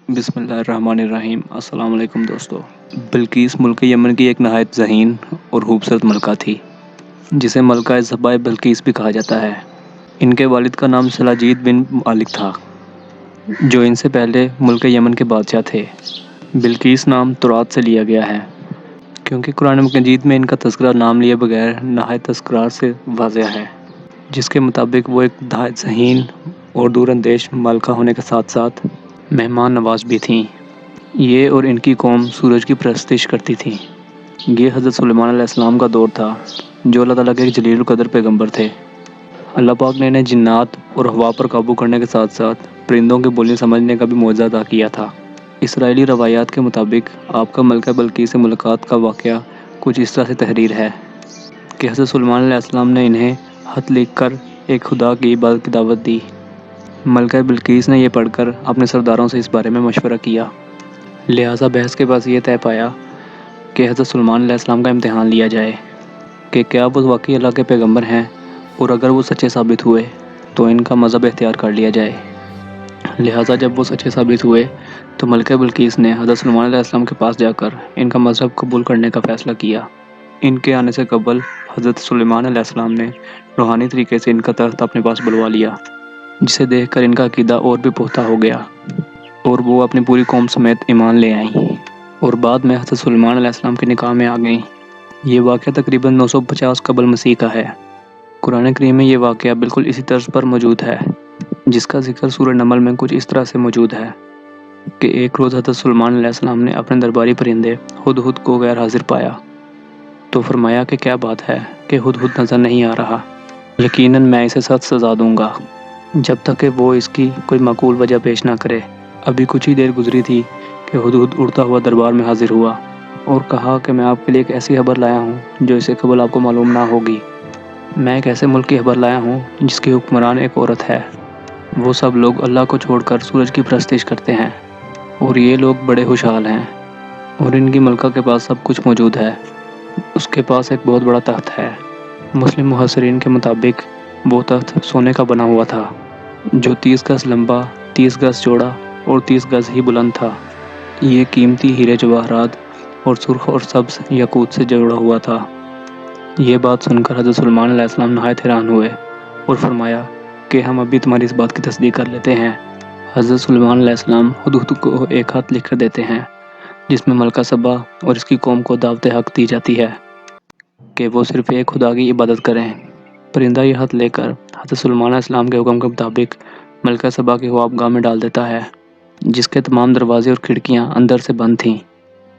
بسم اللہ الرحمن الرحیم۔ السلام علیکم دوستو۔ بلقیس ملک یمن کی ایک نہایت ذہین اور خوبصورت ملکہ تھی، جسے ملکہ صبا بلقیس بھی کہا جاتا ہے۔ ان کے والد کا نام سلاجید بن مالک تھا، جو ان سے پہلے ملک یمن کے بادشاہ تھے۔ بلقیس نام تورات سے لیا گیا ہے، کیونکہ قرآن مجید میں ان کا تذکرہ نام لیے بغیر نہایت تذکرار سے واضح ہے، جس کے مطابق وہ ایک نہایت ذہین اور دور اندیش ملکہ ہونے کے ساتھ ساتھ مہمان نواز بھی تھیں۔ یہ اور ان کی قوم سورج کی پرستش کرتی تھی۔ یہ حضرت سلیمان علیہ السلام کا دور تھا، جو اللہ تعالیٰ کے ایک جلیل القدر پیغمبر تھے۔ اللہ پاک نے انہیں جنات اور ہوا پر قابو کرنے کے ساتھ ساتھ پرندوں کی بولی سمجھنے کا بھی معجزہ عطا کیا تھا۔ اسرائیلی روایات کے مطابق آپ کا ملکہ بلقیس سے ملاقات کا واقعہ کچھ اس طرح سے تحریر ہے کہ حضرت سلیمان علیہ السلام نے انہیں خط لکھ کر ایک خدا کی عبادت کی دعوت دی۔ ملکہ بلقیس نے یہ پڑھ کر اپنے سرداروں سے اس بارے میں مشورہ کیا، لہٰذا بحث کے بعد یہ طے پایا کہ حضرت سلیمان علیہ السلام کا امتحان لیا جائے کہ کیا وہ واقعی اللہ کے پیغمبر ہیں، اور اگر وہ سچے ثابت ہوئے تو ان کا مذہب اختیار کر لیا جائے۔ لہٰذا جب وہ سچے ثابت ہوئے تو ملکہ بلقیس نے حضرت سلیمان علیہ السلام کے پاس جا کر ان کا مذہب قبول کرنے کا فیصلہ کیا۔ ان کے آنے سے قبل حضرت سلیمان علیہ السلام نے روحانی طریقے سے ان کا تخت اپنے پاس بلوا لیا، جسے دیکھ کر ان کا عقیدہ اور بھی پختہ ہو گیا، اور وہ اپنی پوری قوم سمیت ایمان لے آئیں، اور بعد میں حضرت سلیمان علیہ السلام کے نکاح میں آ گئیں۔ یہ واقعہ تقریباً 950 قبل مسیح کا ہے۔ قرآن کریم میں یہ واقعہ بالکل اسی طرز پر موجود ہے، جس کا ذکر سورہ نمل میں کچھ اس طرح سے موجود ہے کہ ایک روز حضرت سلیمان علیہ السلام نے اپنے درباری پرندے ہدہد کو غیر حاضر پایا، تو فرمایا کہ کیا بات ہے کہ ہدہد نظر نہیں آ رہا؟ یقیناً میں اسے سخت سزا دوں گا جب تک کہ وہ اس کی کوئی معقول وجہ پیش نہ کرے۔ ابھی کچھ ہی دیر گزری تھی کہ ہدہد اڑتا ہوا دربار میں حاضر ہوا اور کہا کہ میں آپ کے لیے ایک ایسی خبر لایا ہوں جو اس سے قبل آپ کو معلوم نہ ہوگی۔ میں ایک ایسے ملک کی خبر لایا ہوں جس کی حکمران ایک عورت ہے۔ وہ سب لوگ اللہ کو چھوڑ کر سورج کی پرستش کرتے ہیں، اور یہ لوگ بڑے خوشحال ہیں، اور ان کی ملکہ کے پاس سب کچھ موجود ہے۔ اس کے پاس ایک بہت بڑا تخت ہے۔ مسلم محصرین کے مطابق وہ تخت سونے کا بنا ہوا تھا، جو 30 گز لمبا، 30 گز چوڑا اور 30 گز ہی بلند تھا۔ یہ قیمتی ہیرے جواہرات اور سرخ اور سبز یاقوت سے جڑا ہوا تھا۔ یہ بات سن کر حضرت سلیمان علیہ السلام نہایت حیران ہوئے اور فرمایا کہ ہم ابھی تمہاری اس بات کی تصدیق کر لیتے ہیں۔ حضرت سلیمان علیہ السلام ہدہد کو ایک خط لکھ کر دیتے ہیں، جس میں ملکہ سبا اور اس کی قوم کو دعوت حق دی جاتی ہے کہ وہ صرف ایک خدا کی عبادت کریں۔ پرندہ یہ خط لے کر حضرت سلیمان علیہ السلام کے حکم کے مطابق ملکہ سبا کی خوابگاہ میں ڈال دیتا ہے، جس کے تمام دروازے اور کھڑکیاں اندر سے بند تھیں۔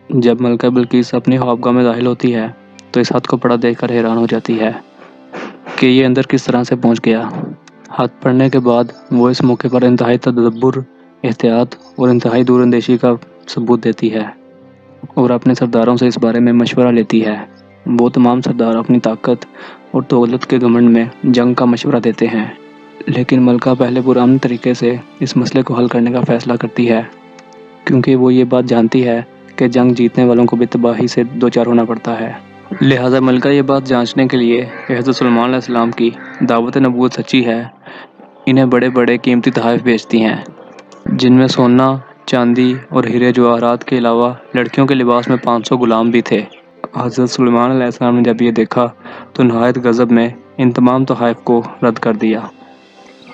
جب ملکہ بلقیس اپنی خوابگاہ میں داخل ہوتی ہے تو اس خط کو پڑھا دیکھ کر حیران ہو جاتی ہے کہ یہ اندر کس طرح سے پہنچ گیا۔ خط پڑھنے کے بعد وہ اس موقع پر انتہائی تدبر، احتیاط اور انتہائی دور اندیشی کا ثبوت دیتی ہے، اور اپنے سرداروں سے اس بارے میں مشورہ لیتی ہے۔ وہ تمام سردار اپنی طاقت اور دولت کے گھمنڈ میں جنگ کا مشورہ دیتے ہیں، لیکن ملکہ پہلے پرامن طریقے سے اس مسئلے کو حل کرنے کا فیصلہ کرتی ہے، کیونکہ وہ یہ بات جانتی ہے کہ جنگ جیتنے والوں کو بھی تباہی سے دوچار ہونا پڑتا ہے۔ لہٰذا ملکہ یہ بات جانچنے کے لیے کہ حضرت سلیمان علیہ السلام کی دعوت نبوت سچی ہے، انہیں بڑے بڑے قیمتی تحائف بھیجتی ہیں، جن میں سونا، چاندی اور ہیرے جواہرات کے علاوہ لڑکیوں کے لباس میں 500 غلام بھی تھے۔ حضرت سلیمان علیہ السلام نے جب یہ دیکھا تو نہایت غضب میں ان تمام تحائف کو رد کر دیا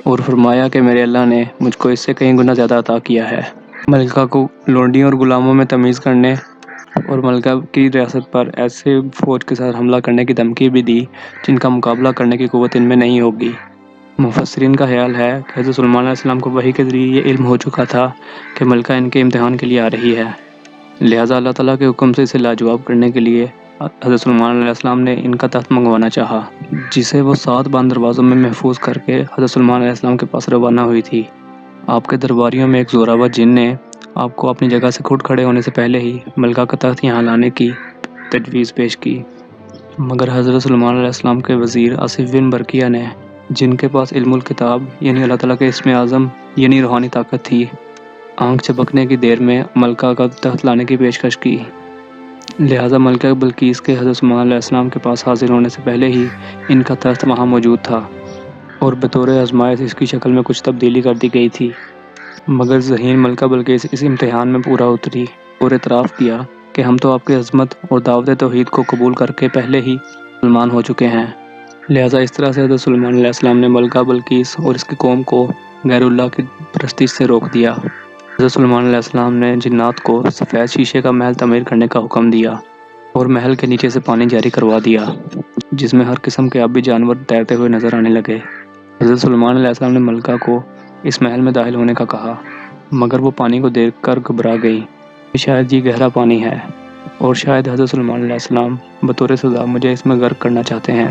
اور فرمایا کہ میرے اللہ نے مجھ کو اس سے کئی گنا زیادہ عطا کیا ہے۔ ملکہ کو لونڈیوں اور غلاموں میں تمیز کرنے اور ملکہ کی ریاست پر ایسے فوج کے ساتھ حملہ کرنے کی دھمکی بھی دی جن کا مقابلہ کرنے کی قوت ان میں نہیں ہوگی۔ مفسرین کا خیال ہے کہ حضرت سلیمان علیہ السلام کو وحی کے ذریعے یہ علم ہو چکا تھا کہ ملکہ ان کے امتحان کے لیے آ رہی ہے، لہٰذا اللہ تعالیٰ کے حکم سے اسے لاجواب کرنے کے لیے حضرت سلیمان علیہ السلام نے ان کا تخت منگوانا چاہا، جسے وہ 7 بند دروازوں میں محفوظ کر کے حضرت سلیمان علیہ السلام کے پاس روانہ ہوئی تھی۔ آپ کے درباریوں میں ایک زوراور جن نے آپ کو اپنی جگہ سے کھٹ کھڑے ہونے سے پہلے ہی ملکہ کا تخت یہاں لانے کی تجویز پیش کی، مگر حضرت سلیمان علیہ السلام کے وزیر آصف بن برقیہ نے، جن کے پاس علم الکتاب یعنی اللہ تعالیٰ کے اسم اعظم یعنی روحانی طاقت تھی، آنکھ جھپکنے کی دیر میں ملکہ کا تخت لانے کی پیشکش کی۔ لہٰذا ملکہ بلقیس کے حضرت سلیمان علیہ السلام کے پاس حاضر ہونے سے پہلے ہی ان کا تخت وہاں موجود تھا، اور بطور آزمائش اس کی شکل میں کچھ تبدیلی کر دی گئی تھی۔ مگر ذہین ملکہ بلقیس اس امتحان میں پورا اتری اور اعتراف کیا کہ ہم تو آپ کی عظمت اور دعوت توحید کو قبول کر کے پہلے ہی مسلمان ہو چکے ہیں۔ لہٰذا اس طرح سے حضرت سلیمان علیہ السلام نے ملکہ بلقیس اور اس کی قوم کو غیر اللہ کی پرستی سے روک دیا۔ حضرت سلیمان علیہ السلام نے جنات کو سفید شیشے کا محل تعمیر کرنے کا حکم دیا اور محل کے نیچے سے پانی جاری کروا دیا، جس میں ہر قسم کے آبی جانور تیرتے ہوئے نظر آنے لگے۔ حضرت سلیمان علیہ السلام نے ملکہ کو اس محل میں داخل ہونے کا کہا، مگر وہ پانی کو دیکھ کر گھبرا گئی کہ شاید یہ گہرا پانی ہے اور شاید حضرت سلیمان علیہ السلام بطور سزا مجھے اس میں غرق کرنا چاہتے ہیں۔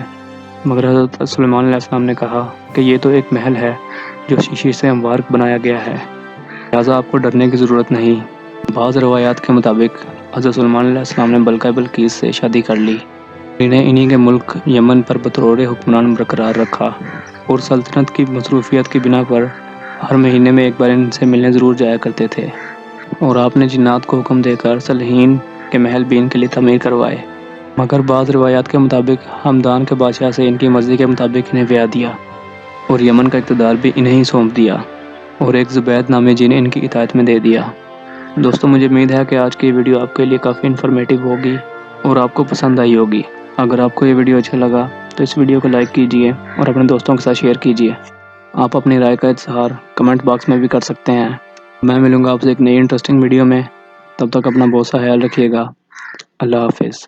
مگر حضرت سلیمان علیہ السلام نے کہا کہ یہ تو ایک محل ہے جو شیشے سے ہموار بنایا گیا ہے، لہٰذا آپ کو ڈرنے کی ضرورت نہیں۔ بعض روایات کے مطابق حضرت سلیمان علیہ السلام نے ملکہ بلقیس سے شادی کر لی، انہیں انہی کے ملک یمن پر بطور حکمران برقرار رکھا اور سلطنت کی مصروفیت کی بنا پر ہر مہینے میں ایک بار ان سے ملنے ضرور جایا کرتے تھے، اور آپ نے جنات کو حکم دے کر صالحین کے محل بھی ان کے لیے تعمیر کروائے۔ مگر بعض روایات کے مطابق ہمدان کے بادشاہ سے ان کی مرضی کے مطابق انہیں بیع دیا اور یمن کا اقتدار بھی انہیں ہی سونپ دیا اور ایک زبید نامی جن ان کی اطاعت میں دے دیا۔ دوستو، مجھے امید ہے کہ آج کی ویڈیو آپ کے لیے کافی انفارمیٹیو ہوگی اور آپ کو پسند آئی ہوگی۔ اگر آپ کو یہ ویڈیو اچھا لگا تو اس ویڈیو کو لائک کیجئے اور اپنے دوستوں کے ساتھ شیئر کیجئے۔ آپ اپنی رائے کا اظہار کمنٹ باکس میں بھی کر سکتے ہیں۔ میں ملوں گا آپ سے ایک نئی انٹرسٹنگ ویڈیو میں، تب تک اپنا بہت سا خیال رکھیے گا۔ اللہ حافظ۔